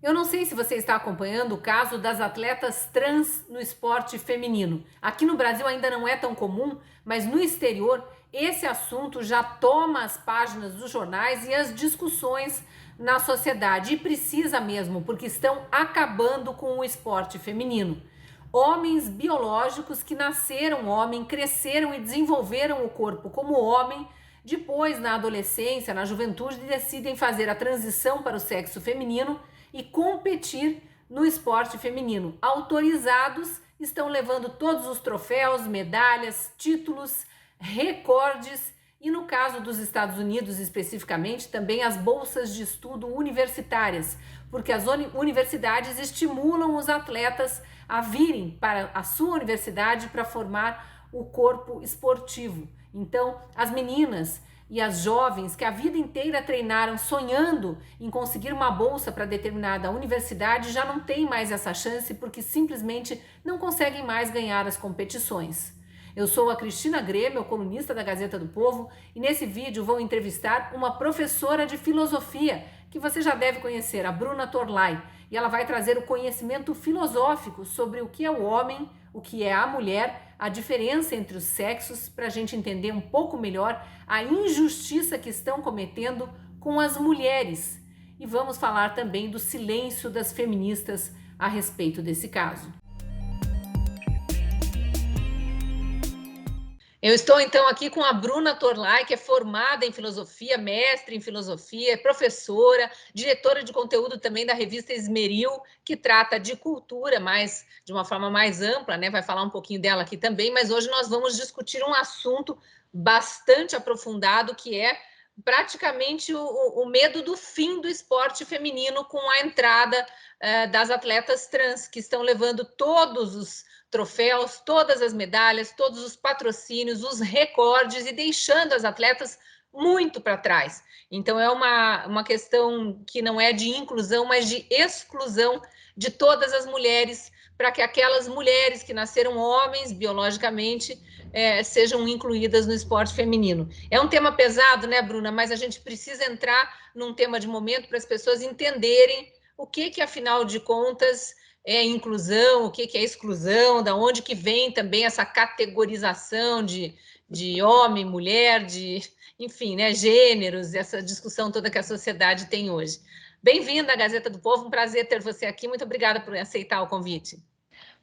Eu não sei se você está acompanhando o caso das atletas trans no esporte feminino. Aqui no Brasil ainda não é tão comum, mas no exterior esse assunto já toma as páginas dos jornais e as discussões na sociedade. E precisa mesmo, porque estão acabando com o esporte feminino. Homens biológicos que nasceram homem, cresceram e desenvolveram o corpo como homem, depois, na adolescência, na juventude, decidem fazer a transição para o sexo feminino e competir no esporte feminino. Autorizados, estão levando todos os troféus, medalhas, títulos, recordes e, no caso dos Estados Unidos especificamente, também as bolsas de estudo universitárias, porque as universidades estimulam os atletas a virem para a sua universidade para formar o corpo esportivo. Então, as meninas e as jovens que a vida inteira treinaram sonhando em conseguir uma bolsa para determinada universidade já não têm mais essa chance porque simplesmente não conseguem mais ganhar as competições. Eu sou a Cristina Grêmio, colunista da Gazeta do Povo, e nesse vídeo vou entrevistar uma professora de filosofia que você já deve conhecer, a Bruna Torlai, e ela vai trazer o conhecimento filosófico sobre o que é o homem, o que é a mulher, a diferença entre os sexos, para a gente entender um pouco melhor a injustiça que estão cometendo com as mulheres. E vamos falar também do silêncio das feministas a respeito desse caso. Eu estou então aqui com a Bruna Torlai, que é formada em filosofia, mestre em filosofia, é professora, diretora de conteúdo também da revista Esmeril, que trata de cultura, mas de uma forma mais ampla, né? Vai falar um pouquinho dela aqui também, mas hoje nós vamos discutir um assunto bastante aprofundado, que é praticamente o medo do fim do esporte feminino com a entrada das atletas trans, que estão levando todos os troféus, todas as medalhas, todos os patrocínios, os recordes e deixando as atletas muito para trás. Então, é uma questão que não é de inclusão, mas de exclusão de todas as mulheres, para que aquelas mulheres que nasceram homens biologicamente sejam incluídas no esporte feminino. É um tema pesado, né, Bruna? Mas a gente precisa entrar num tema de momento para as pessoas entenderem o que afinal de contas, é inclusão, o que é exclusão, da onde que vem também essa categorização de homem, mulher, enfim, né, gêneros, essa discussão toda que a sociedade tem hoje. Bem-vinda à Gazeta do Povo, um prazer ter você aqui, muito obrigada por aceitar o convite.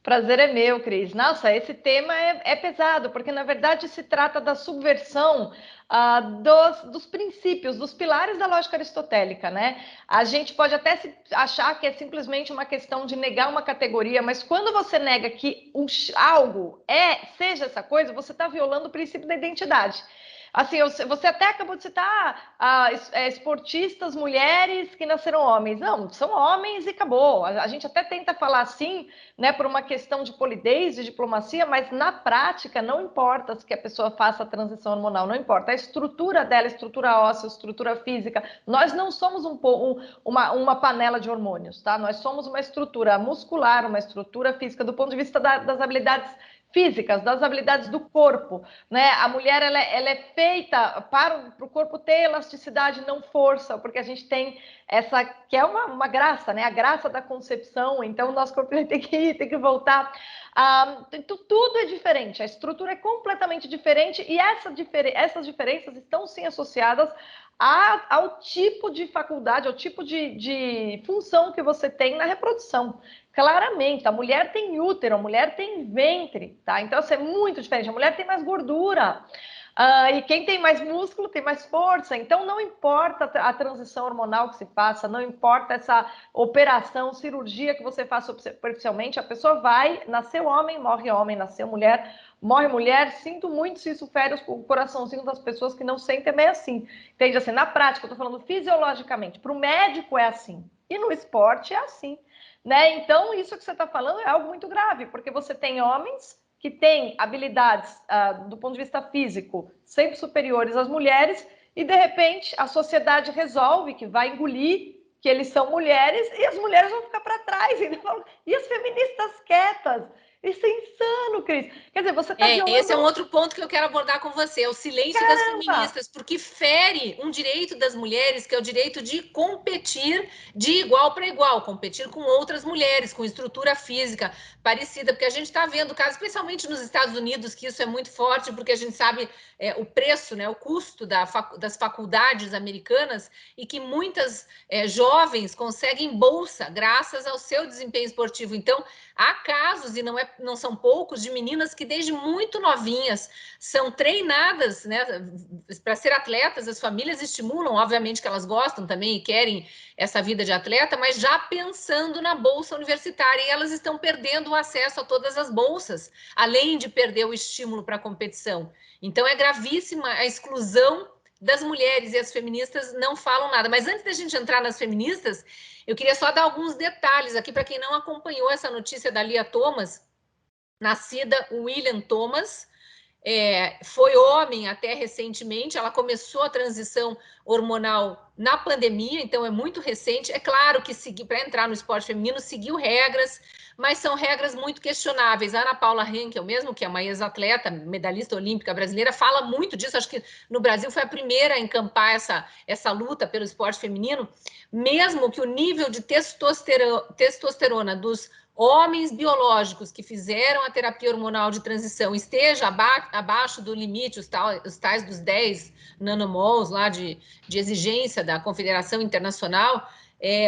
Prazer é meu, Cris. Nossa, esse tema é pesado, porque na verdade se trata da subversão dos princípios, dos pilares da lógica aristotélica, né? A gente pode até achar que é simplesmente uma questão de negar uma categoria, mas quando você nega que algo seja essa coisa, você está violando o princípio da identidade. Assim, você até acabou de citar esportistas, mulheres que nasceram homens. Não, são homens e acabou. A gente até tenta falar assim, né, por uma questão de polidez, de diplomacia, mas na prática não importa se que a pessoa faça a transição hormonal, não importa. A estrutura dela, a estrutura óssea, a estrutura física, nós não somos uma panela de hormônios, tá? Nós somos uma estrutura muscular, uma estrutura física, do ponto de vista das habilidades físicas, das habilidades do corpo, né? A mulher ela é feita para o corpo ter elasticidade, não força, porque a gente tem essa que é uma graça, né? A graça da concepção. Então o nosso corpo tem que voltar. Tudo é diferente, a estrutura é completamente diferente e essas diferenças estão sim associadas ao tipo de faculdade, ao tipo de função que você tem na reprodução. Claramente, a mulher tem útero, a mulher tem ventre, tá? Então, isso é muito diferente. A mulher tem mais gordura. E quem tem mais músculo tem mais força. Então, não importa a transição hormonal que se passa, não importa essa operação, cirurgia que você faz superficialmente, a pessoa vai, nasceu homem, nasceu mulher, morre mulher. Sinto muito se isso fere o coraçãozinho das pessoas que não sentem bem assim. Entende? Assim, na prática, eu tô falando fisiologicamente. Para o médico é assim. E no esporte é assim. Né? Então, isso que você está falando é algo muito grave, porque você tem homens que têm habilidades do ponto de vista físico sempre superiores às mulheres e, de repente, a sociedade resolve que vai engolir que eles são mulheres e as mulheres vão ficar para trás. Então, e as feministas quietas? Isso é insano, Cris. Quer dizer, você está Esse é um violando... outro ponto que eu quero abordar com você, é o silêncio das Caramba! feministas, porque fere um direito das mulheres, que é o direito de competir de igual para igual, competir com outras mulheres, com estrutura física parecida, porque a gente está vendo casos, especialmente nos Estados Unidos, que isso é muito forte, porque a gente sabe o preço, né, o custo das faculdades americanas, e que muitas jovens conseguem bolsa graças ao seu desempenho esportivo. Então, há casos, e não são poucos, de meninas que desde muito novinhas são treinadas, né, para ser atletas. As famílias estimulam, obviamente que elas gostam também e querem essa vida de atleta, mas já pensando na bolsa universitária, e elas estão perdendo o acesso a todas as bolsas, além de perder o estímulo para a competição. Então é gravíssima a exclusão das mulheres, e as feministas não falam nada. Mas antes da gente entrar nas feministas, eu queria só dar alguns detalhes aqui para quem não acompanhou essa notícia da Lia Thomas, nascida William Thomas, foi homem até recentemente. Ela começou a transição hormonal na pandemia, então é muito recente. É claro que para entrar no esporte feminino seguiu regras, mas são regras muito questionáveis. A Ana Paula Henkel, mesmo que é uma ex-atleta, medalhista olímpica brasileira, fala muito disso. Acho que no Brasil foi a primeira a encampar essa luta pelo esporte feminino, mesmo que o nível de testosterona dos homens biológicos que fizeram a terapia hormonal de transição esteja abaixo do limite, os tais dos 10 nanomols lá de exigência da Confederação Internacional,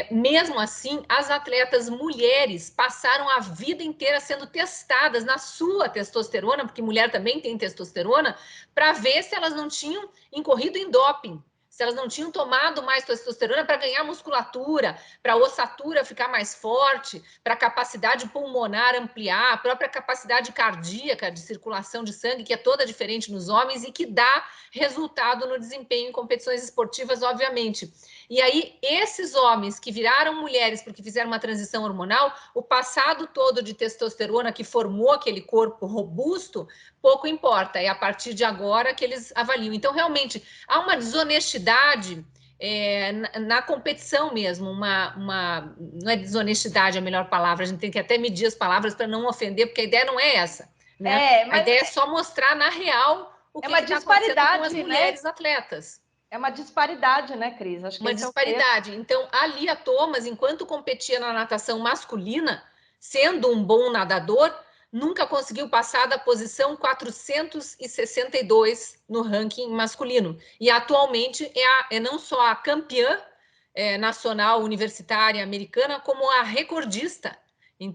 mesmo assim, as atletas mulheres passaram a vida inteira sendo testadas na sua testosterona, porque mulher também tem testosterona, para ver se elas não tinham incorrido em doping, se elas não tinham tomado mais testosterona para ganhar musculatura, para a ossatura ficar mais forte, para a capacidade pulmonar ampliar, a própria capacidade cardíaca de circulação de sangue, que é toda diferente nos homens e que dá resultado no desempenho em competições esportivas, obviamente. E aí, esses homens que viraram mulheres porque fizeram uma transição hormonal, o passado todo de testosterona que formou aquele corpo robusto, pouco importa. É a partir de agora que eles avaliam. Então, realmente, há uma desonestidade na competição mesmo, não é desonestidade a melhor palavra, a gente tem que até medir as palavras para não ofender, porque a ideia não é essa, né? A Mas ideia é só mostrar na real o é que uma está acontecendo com as disparidade, né? mulheres atletas. É uma disparidade, né, Cris? Acho que Uma esse é o termo. disparidade. Então, a Lia Thomas, enquanto competia na natação masculina, sendo um bom nadador, nunca conseguiu passar da posição 462 no ranking masculino. E atualmente é não só a campeã nacional universitária americana, como a recordista.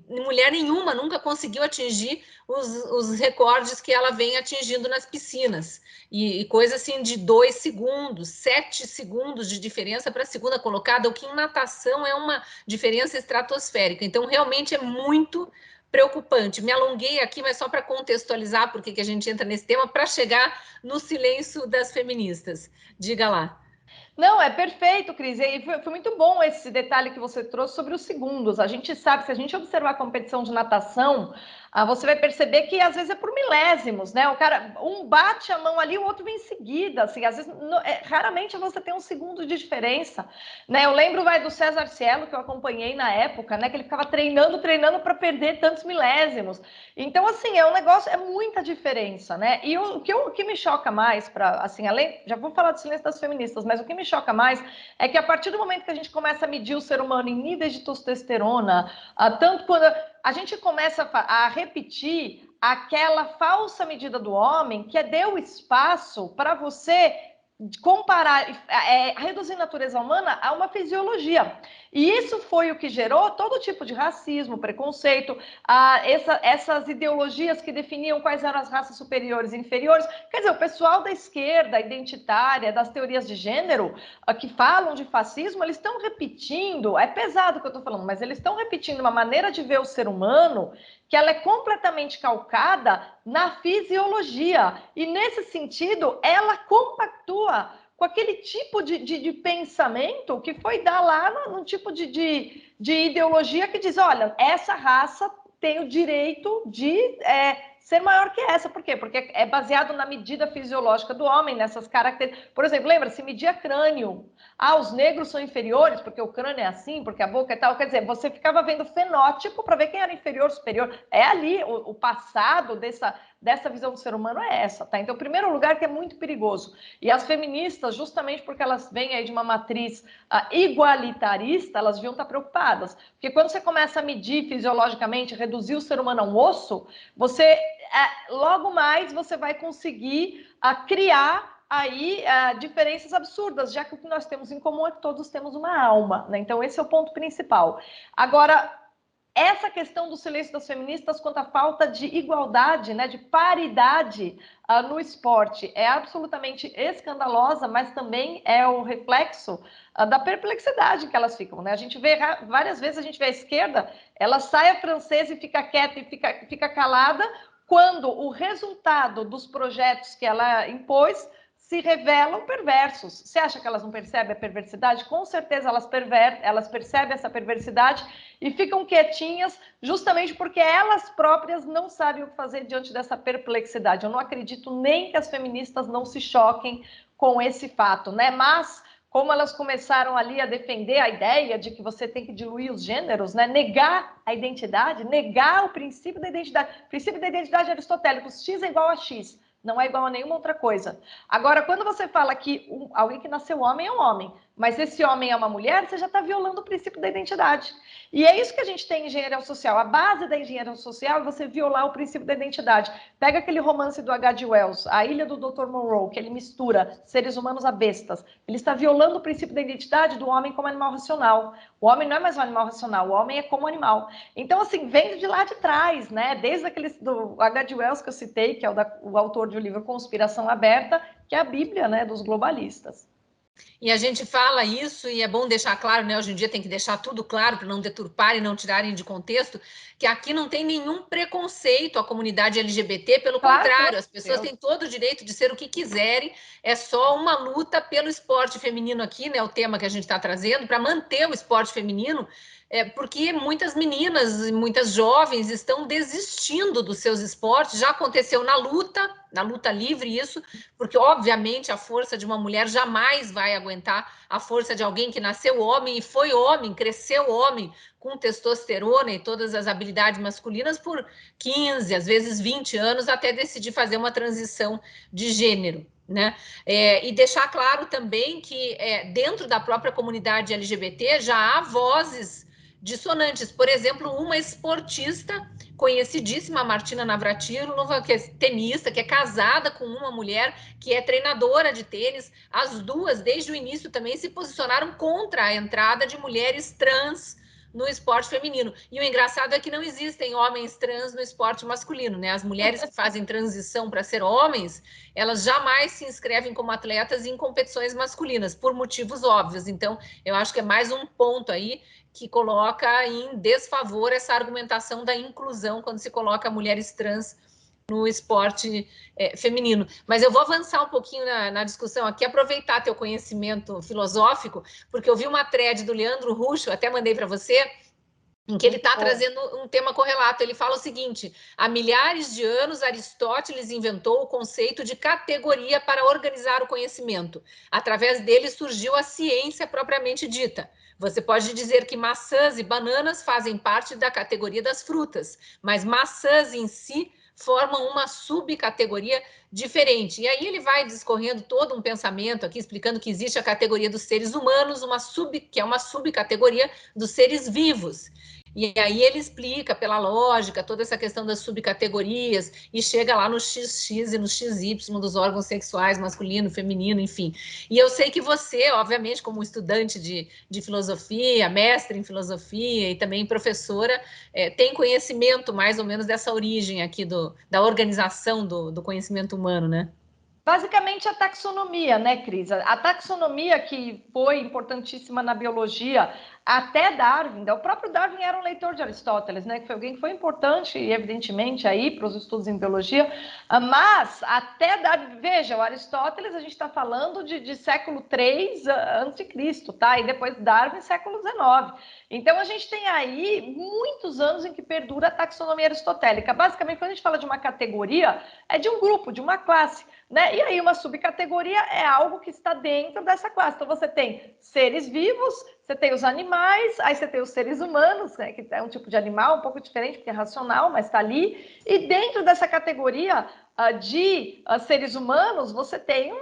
Mulher nenhuma nunca conseguiu atingir os recordes que ela vem atingindo nas piscinas. E coisa assim de 2 segundos, 7 segundos de diferença para a segunda colocada, o que em natação é uma diferença estratosférica. Então, realmente é muito preocupante. Me alonguei aqui, mas só para contextualizar porque que a gente entra nesse tema, para chegar no silêncio das feministas. Diga lá. Não, é perfeito, Cris. E foi muito bom esse detalhe que você trouxe sobre os segundos. A gente sabe, se a gente observar a competição de natação, você vai perceber que às vezes é por milésimos, né? O cara, um bate a mão ali, o outro vem em seguida. Assim, às vezes, raramente você tem um segundo de diferença, né? Eu lembro, do César Cielo, que eu acompanhei na época, né? Que ele ficava treinando para perder tantos milésimos. Então, assim, é um negócio, é muita diferença, né? E o que me choca mais, assim, além, já vou falar do silêncio das feministas, mas o que me choca mais é que a partir do momento que a gente começa a medir o ser humano em níveis de testosterona, tanto quando a gente começa a repetir aquela falsa medida do homem que deu espaço para você comparar, reduzir a natureza humana a uma fisiologia. E isso foi o que gerou todo tipo de racismo, preconceito, essas ideologias que definiam quais eram as raças superiores e inferiores. Quer dizer, o pessoal da esquerda identitária, das teorias de gênero, que falam de fascismo, eles estão repetindo, é pesado o que eu estou falando, mas eles estão repetindo uma maneira de ver o ser humano que ela é completamente calcada na fisiologia. E, nesse sentido, ela compactua com aquele tipo de pensamento que foi dar lá no tipo de ideologia que diz, olha, essa raça tem o direito de ser maior que essa. Por quê? Porque é baseado na medida fisiológica do homem, nessas características. Por exemplo, lembra, se media crânio. Ah, os negros são inferiores porque o crânio é assim, porque a boca é tal. Quer dizer, você ficava vendo fenótipo para ver quem era inferior, superior. É ali o passado dessa visão do ser humano é essa, tá? Então, primeiro lugar, que é muito perigoso. E as feministas, justamente porque elas vêm aí de uma matriz igualitarista, elas deviam estar preocupadas. Porque quando você começa a medir fisiologicamente, reduzir o ser humano a um osso, você logo mais você vai conseguir criar aí diferenças absurdas, já que o que nós temos em comum é que todos temos uma alma, né? Então, esse é o ponto principal. Agora, essa questão do silêncio das feministas quanto à falta de igualdade, né, de paridade no esporte é absolutamente escandalosa, mas também é o reflexo da perplexidade que elas ficam, né? A gente vê várias vezes, a gente vê a esquerda, ela sai a francesa e fica quieta e fica calada quando o resultado dos projetos que ela impôs se revelam perversos. Você acha que elas não percebem a perversidade? Com certeza elas percebem essa perversidade e ficam quietinhas justamente porque elas próprias não sabem o que fazer diante dessa perplexidade. Eu não acredito nem que as feministas não se choquem com esse fato, né? Mas como elas começaram ali a defender a ideia de que você tem que diluir os gêneros, né? Negar a identidade, negar o princípio da identidade. O princípio da identidade aristotélico, x é igual a x. Não é igual a nenhuma outra coisa. Agora, quando você fala que alguém que nasceu homem é um homem, mas esse homem é uma mulher, você já está violando o princípio da identidade. E é isso que a gente tem em engenharia social. A base da engenharia social é você violar o princípio da identidade. Pega aquele romance do H.G. Wells, A Ilha do Dr. Monroe, que ele mistura seres humanos a bestas. Ele está violando o princípio da identidade do homem como animal racional. O homem não é mais um animal racional, o homem é como animal. Então, assim, vem de lá de trás, né? Desde aqueles do H.G. Wells que eu citei, que é o autor do livro Conspiração Aberta, que é a Bíblia, né, dos globalistas. E a gente fala isso, e é bom deixar claro, né? Hoje em dia tem que deixar tudo claro para não deturpar e não tirarem de contexto, que aqui não tem nenhum preconceito à comunidade LGBT, pelo Claro, contrário, as pessoas Deus. têm todo o direito de ser o que quiserem, é só uma luta pelo esporte feminino aqui, né? O tema que a gente está trazendo, para manter o esporte feminino, porque muitas meninas, muitas jovens estão desistindo dos seus esportes, já aconteceu na luta livre isso, porque obviamente a força de uma mulher jamais vai aguentar a força de alguém que nasceu homem e foi homem, cresceu homem, com testosterona e todas as habilidades masculinas por 15, às vezes 20 anos, até decidir fazer uma transição de gênero. Né? E deixar claro também que dentro da própria comunidade LGBT já há vozes dissonantes. Por exemplo, uma esportista conhecidíssima, Martina Navratilova, que é tenista, que é casada com uma mulher que é treinadora de tênis. As duas, desde o início, também se posicionaram contra a entrada de mulheres trans no esporte feminino. E o engraçado é que não existem homens trans no esporte masculino, né? As mulheres que fazem transição para ser homens, elas jamais se inscrevem como atletas em competições masculinas, por motivos óbvios. Então, eu acho que é mais um ponto aí que coloca em desfavor essa argumentação da inclusão quando se coloca mulheres trans no esporte feminino. Mas eu vou avançar um pouquinho na discussão aqui, aproveitar teu conhecimento filosófico, porque eu vi uma thread do Leandro Russo, até mandei para você, em que ele está trazendo um tema correlato. Ele fala o seguinte: há milhares de anos, Aristóteles inventou o conceito de categoria para organizar o conhecimento. Através dele surgiu a ciência propriamente dita. Você pode dizer que maçãs e bananas fazem parte da categoria das frutas, mas maçãs em si formam uma subcategoria diferente. E aí ele vai discorrendo todo um pensamento aqui, explicando que existe a categoria dos seres humanos, que é uma subcategoria dos seres vivos. E aí ele explica pela lógica toda essa questão das subcategorias e chega lá no XX e no XY dos órgãos sexuais, masculino, feminino, enfim. E eu sei que você, obviamente, como estudante de filosofia, mestre em filosofia e também professora, tem conhecimento mais ou menos dessa origem aqui da organização do conhecimento humano, né? Basicamente a taxonomia, né, Cris? A taxonomia que foi importantíssima na biologia até Darwin, o próprio Darwin era um leitor de Aristóteles, né, que foi alguém que foi importante, evidentemente, aí para os estudos em biologia, mas até Darwin, veja, o Aristóteles, a gente está falando de século III antes de Cristo, tá? E depois Darwin, século XIX. Então, a gente tem aí muitos anos em que perdura a taxonomia aristotélica. Basicamente, quando a gente fala de uma categoria, é de um grupo, de uma classe, né? E aí, uma subcategoria é algo que está dentro dessa classe. Então, você tem seres vivos, você tem os animais, aí você tem os seres humanos, né, que é um tipo de animal um pouco diferente, porque é racional, mas está ali. E dentro dessa categoria de seres humanos, você tem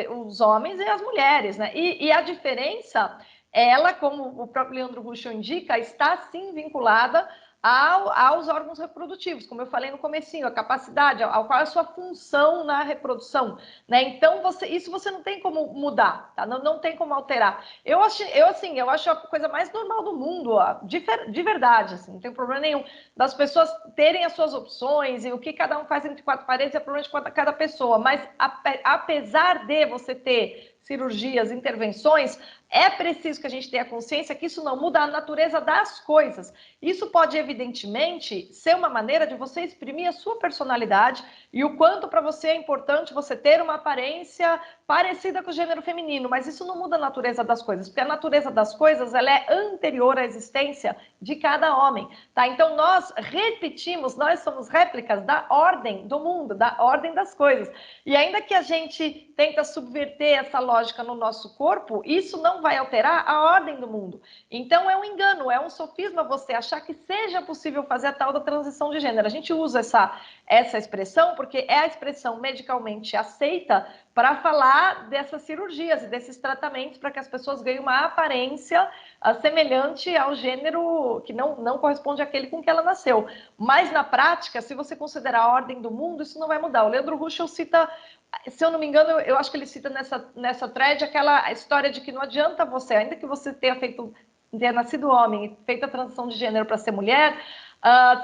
os homens e as mulheres, né? E a diferença, ela, como o próprio Leandro Ruschel indica, está sim vinculada aos órgãos reprodutivos, como eu falei no comecinho, a capacidade, qual é a sua função na reprodução, né? Então, isso você não tem como mudar, tá? Não tem como alterar. Eu acho a coisa mais normal do mundo, ó, de verdade, assim, não tem problema nenhum das pessoas terem as suas opções e o que cada um faz entre quatro paredes é problema de cada pessoa, mas apesar de você ter cirurgias, intervenções, é preciso que a gente tenha consciência que isso não muda a natureza das coisas. Isso pode, evidentemente, ser uma maneira de você exprimir a sua personalidade e o quanto para você é importante você ter uma aparência parecida com o gênero feminino, mas isso não muda a natureza das coisas, porque a natureza das coisas ela é anterior à existência de cada homem, tá? Então nós repetimos, nós somos réplicas da ordem do mundo, da ordem das coisas. E ainda que a gente tenta subverter essa lógica no nosso corpo, isso não vai alterar a ordem do mundo. Então é um engano, é um sofisma você achar que seja possível fazer a tal da transição de gênero. A gente usa essa expressão porque é a expressão medicalmente aceita para falar dessas cirurgias e desses tratamentos para que as pessoas ganhem uma aparência semelhante ao gênero que não corresponde àquele com que ela nasceu. Mas na prática, se você considerar a ordem do mundo, isso não vai mudar. O Leandro Ruschel cita, se eu não me engano, eu acho que ele cita nessa thread aquela história de que não adianta você, ainda que você tenha nascido homem e feito a transição de gênero para ser mulher,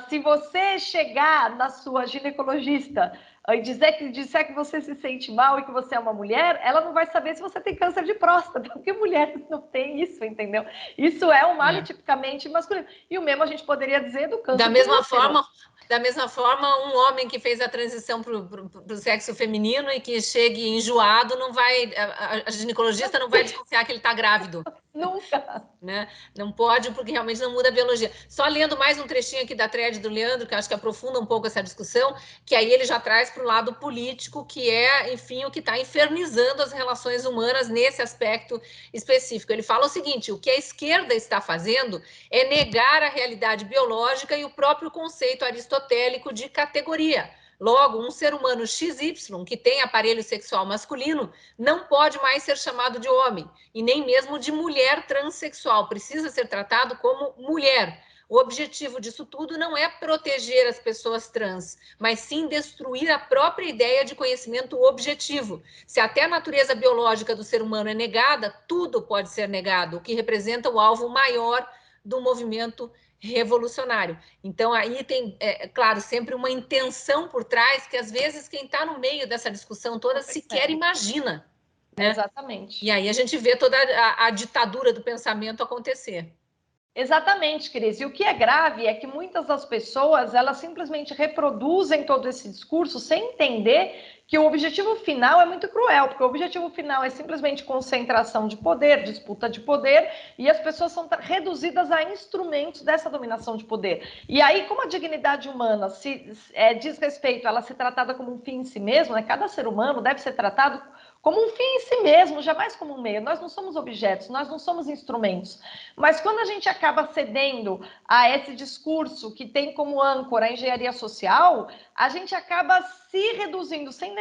se você chegar na sua ginecologista e disser que você se sente mal e que você é uma mulher, ela não vai saber se você tem câncer de próstata, porque mulheres não têm isso, entendeu? Isso é um mal tipicamente masculino. E o mesmo a gente poderia dizer do Da câncer de mesma útero. forma, da mesma forma, um homem que fez a transição para o sexo feminino e que chegue enjoado, não vai, a ginecologista não vai desconfiar que ele está grávido. Nunca. Né? Não pode, porque realmente não muda a biologia. Só lendo mais um trechinho aqui da thread do Leandro, que acho que aprofunda um pouco essa discussão, que aí ele já traz para o lado político, que é, enfim, o que está infernizando as relações humanas nesse aspecto específico. Ele fala o seguinte: o que a esquerda está fazendo é negar a realidade biológica e o próprio conceito aristotélico de categoria. Logo, um ser humano XY que tem aparelho sexual masculino não pode mais ser chamado de homem e nem mesmo de mulher transexual, precisa ser tratado como mulher. O objetivo disso tudo não é proteger as pessoas trans, mas sim destruir a própria ideia de conhecimento objetivo. Se até a natureza biológica do ser humano é negada, tudo pode ser negado, o que representa o alvo maior do movimento revolucionário. Então, aí tem, claro, sempre uma intenção por trás que, às vezes, quem está no meio dessa discussão toda sequer imagina. Né? Exatamente. E aí a gente vê toda a ditadura do pensamento acontecer. Exatamente, Cris. E o que é grave é que muitas das pessoas, elas simplesmente reproduzem todo esse discurso sem entender que o objetivo final é muito cruel, porque o objetivo final é simplesmente concentração de poder, disputa de poder, e as pessoas são reduzidas a instrumentos dessa dominação de poder. E aí, como a dignidade humana diz respeito a ela ser tratada como um fim em si mesmo, né? Cada ser humano deve ser tratado como um fim em si mesmo, jamais como um meio. Nós não somos objetos, nós não somos instrumentos. Mas quando a gente acaba cedendo a esse discurso que tem como âncora a engenharia social, a gente acaba se reduzindo, sem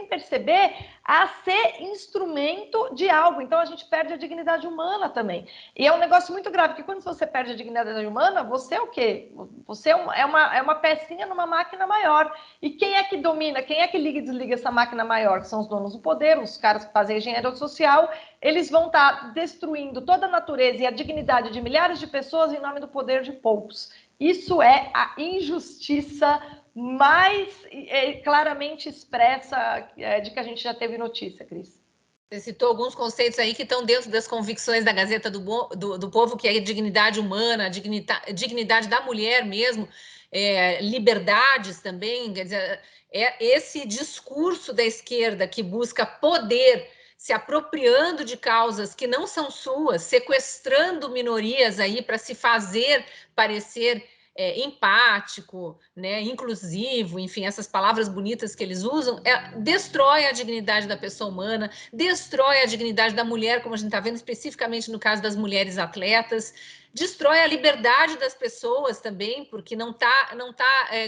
perceber, a ser instrumento de algo. Então, a gente perde a dignidade humana também. E é um negócio muito grave, porque quando você perde a dignidade humana, você é o quê? Você é uma pecinha numa máquina maior. E quem é que domina, quem é que liga e desliga essa máquina maior? Que são os donos do poder, os caras que fazem engenharia social. Eles vão estar destruindo toda a natureza e a dignidade de milhares de pessoas em nome do poder de poucos. Isso é a injustiça mais claramente expressa de que a gente já teve notícia, Cris. Você citou alguns conceitos aí que estão dentro das convicções da Gazeta do Povo, que é a dignidade humana, a dignidade da mulher mesmo, liberdades também. Quer dizer, esse discurso da esquerda que busca poder, se apropriando de causas que não são suas, sequestrando minorias aí para se fazer parecer empático, né, inclusivo, enfim, essas palavras bonitas que eles usam, destrói a dignidade da pessoa humana, destrói a dignidade da mulher, como a gente está vendo especificamente no caso das mulheres atletas, destrói a liberdade das pessoas também, porque não tá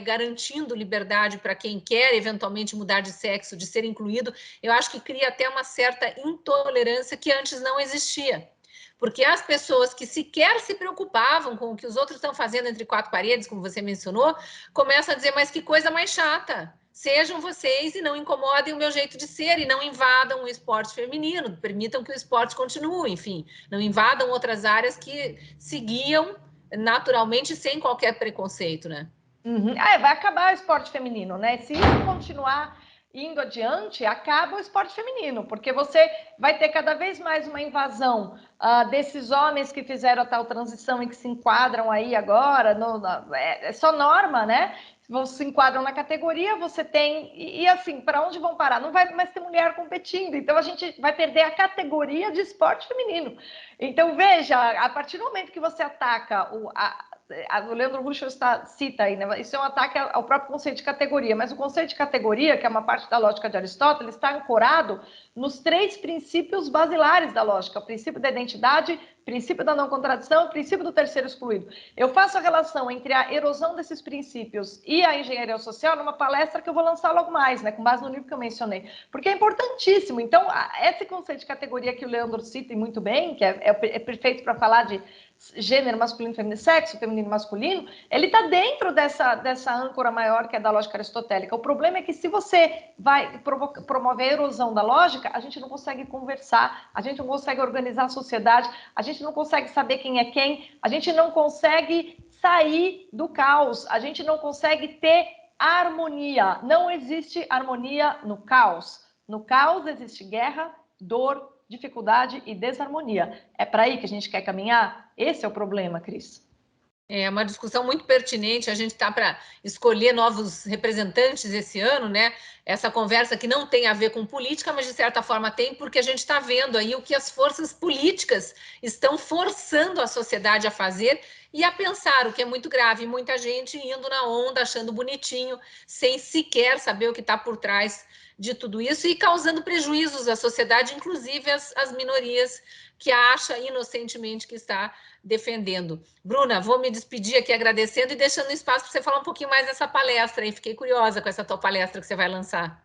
garantindo liberdade para quem quer eventualmente mudar de sexo, de ser incluído. Eu acho que cria até uma certa intolerância que antes não existia. Porque as pessoas que sequer se preocupavam com o que os outros estão fazendo entre quatro paredes, como você mencionou, começam a dizer, mas que coisa mais chata. Sejam vocês e não incomodem o meu jeito de ser e não invadam o esporte feminino, permitam que o esporte continue, enfim, não invadam outras áreas que seguiam naturalmente sem qualquer preconceito, né? Uhum. Vai acabar o esporte feminino, né? Se isso continuar indo adiante, acaba o esporte feminino, porque você vai ter cada vez mais uma invasão desses homens que fizeram a tal transição e que se enquadram aí agora, é só norma, né? Se enquadram na categoria, você tem. E assim, para onde vão parar? Não vai mais ter mulher competindo, então a gente vai perder a categoria de esporte feminino. Então, veja, a partir do momento que você ataca o Leandro Ruschel cita aí, né? Isso é um ataque ao próprio conceito de categoria, mas o conceito de categoria, que é uma parte da lógica de Aristóteles, está ancorado nos 3 princípios basilares da lógica: o princípio da identidade, o princípio da não contradição, o princípio do terceiro excluído. Eu faço a relação entre a erosão desses princípios e a engenharia social numa palestra que eu vou lançar logo mais, né, com base no livro que eu mencionei, porque é importantíssimo. Então, esse conceito de categoria que o Leandro cita muito bem, que é perfeito para falar de gênero masculino, feminino, sexo feminino, masculino, ele está dentro dessa âncora maior que é da lógica aristotélica. O problema é que se você vai promover a erosão da lógica, a gente não consegue conversar, a gente não consegue organizar a sociedade, a gente não consegue saber quem é quem, a gente não consegue sair do caos, a gente não consegue ter harmonia. Não existe harmonia no caos. No caos existe guerra, dor, dificuldade e desarmonia. É para aí que a gente quer caminhar? Esse é o problema, Cris. É uma discussão muito pertinente. A gente está para escolher novos representantes esse ano, né? Essa conversa que não tem a ver com política, mas de certa forma tem, porque a gente está vendo aí o que as forças políticas estão forçando a sociedade a fazer e a pensar, o que é muito grave. Muita gente indo na onda, achando bonitinho, sem sequer saber o que está por trás de tudo isso e causando prejuízos à sociedade, inclusive às minorias que acha inocentemente que está defendendo. Bruna, vou me despedir aqui agradecendo e deixando espaço para você falar um pouquinho mais dessa palestra aí. Fiquei curiosa com essa tua palestra que você vai lançar.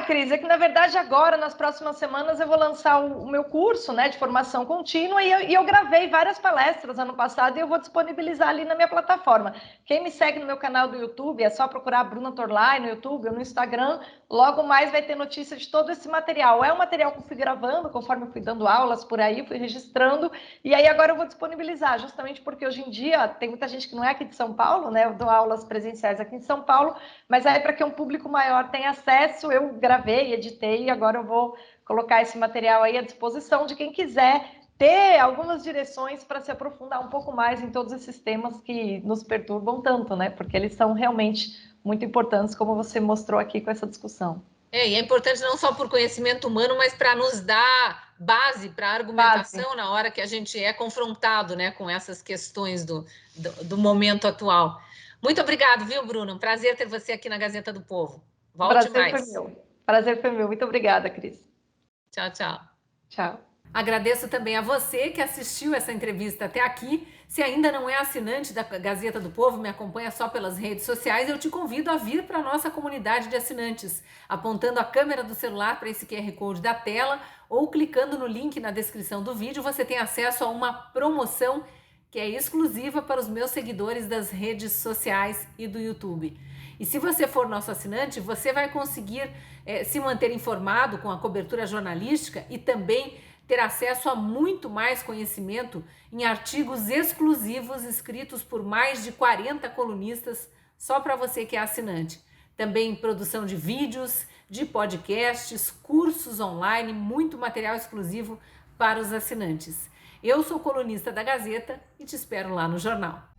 Cris, é que na verdade agora, nas próximas semanas, eu vou lançar o meu curso, né, de formação contínua e eu gravei várias palestras ano passado e eu vou disponibilizar ali na minha plataforma. Quem me segue no meu canal do YouTube, é só procurar Bruna Torlai no YouTube ou no Instagram, logo mais vai ter notícia de todo esse material. É um material que eu fui gravando, conforme eu fui dando aulas por aí, fui registrando, e aí agora eu vou disponibilizar, justamente porque hoje em dia tem muita gente que não é aqui de São Paulo, né, eu dou aulas presenciais aqui em São Paulo, mas aí para que um público maior tenha acesso, eu gravei, editei e agora eu vou colocar esse material aí à disposição de quem quiser ter algumas direções para se aprofundar um pouco mais em todos esses temas que nos perturbam tanto, né? Porque eles são realmente muito importantes, como você mostrou aqui com essa discussão. E é importante não só por conhecimento humano, mas para nos dar base para argumentação na hora que a gente é confrontado, né, com essas questões do momento atual. Muito obrigado, viu, Bruno? Um prazer ter você aqui na Gazeta do Povo. Volte Prazer foi mais. meu. Prazer foi meu. Muito obrigada, Cris. Tchau, tchau. Tchau. Agradeço também a você que assistiu essa entrevista até aqui. Se ainda não é assinante da Gazeta do Povo, me acompanha só pelas redes sociais, eu te convido a vir para a nossa comunidade de assinantes, apontando a câmera do celular para esse QR Code da tela ou clicando no link na descrição do vídeo, você tem acesso a uma promoção que é exclusiva para os meus seguidores das redes sociais e do YouTube. E se você for nosso assinante, você vai conseguir se manter informado com a cobertura jornalística e também ter acesso a muito mais conhecimento em artigos exclusivos escritos por mais de 40 colunistas só para você que é assinante. também produção de vídeos, de podcasts, cursos online, muito material exclusivo para os assinantes. Eu sou colunista da Gazeta e te espero lá no jornal.